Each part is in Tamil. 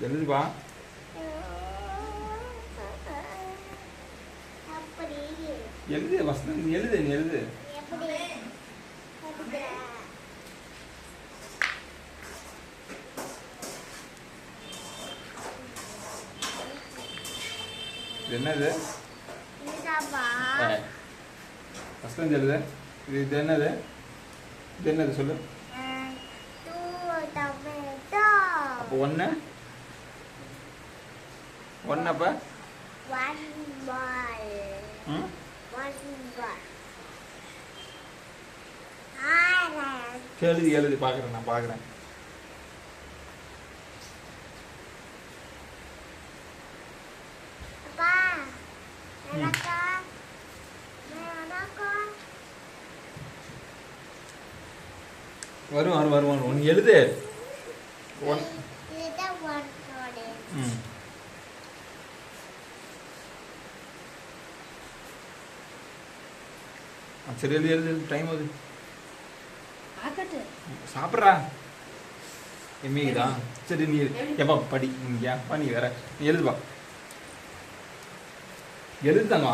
எழுதுப்பா. எழுது வசனம், எழுது நீ எழுது. இது என்னது? வசனம் எழுது. இது என்னது? இது என்னது சொல்லு. அப்போ ஒன்று ஒன்னப்ப எழுதி எழுதி பார்க்குறேன், நான் பார்க்குறேன். வரும் வரும் வரும் வரும். ஒன்று எழுது. ஒன் ம் சரி எழுதி எழுது. டைம் ஆகுது. சாப்பிட்றா எம்மிக்குதா? சரி நீ எப்பா படி. ஏப்பா நீ வேற நீ எழுதுப்பா. எழுதுதாங்க.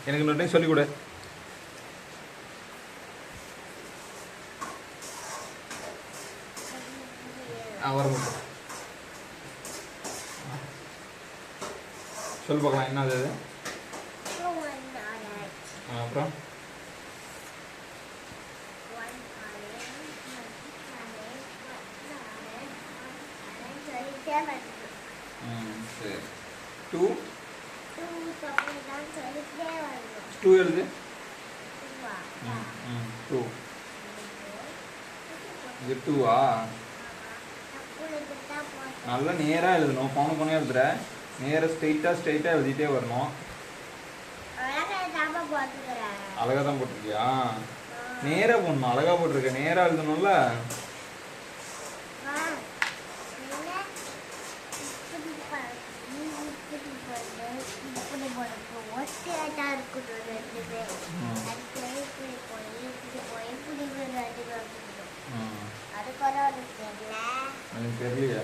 எனக்கு இன்னொரு டைம் சொல்லிக் கொடு. வர மாட்டோம். சொல்லு பார்க்கலாம் என்ன அது. அப்புறம் சரி. டூ டூ எழுது. டூ இது டூவா? நல்லா நேராக எழுதணும். போன எழுதுற நேராக ஸ்ட்ரெயிட்டாக எழுதிட்டே வரணும். அழகாக தான் போட்டிருக்கியா? நேராக போடணும். அழகாக போட்டிருக்க. நேராக எழுதணும்ல. எனக்கு தெரியலையா?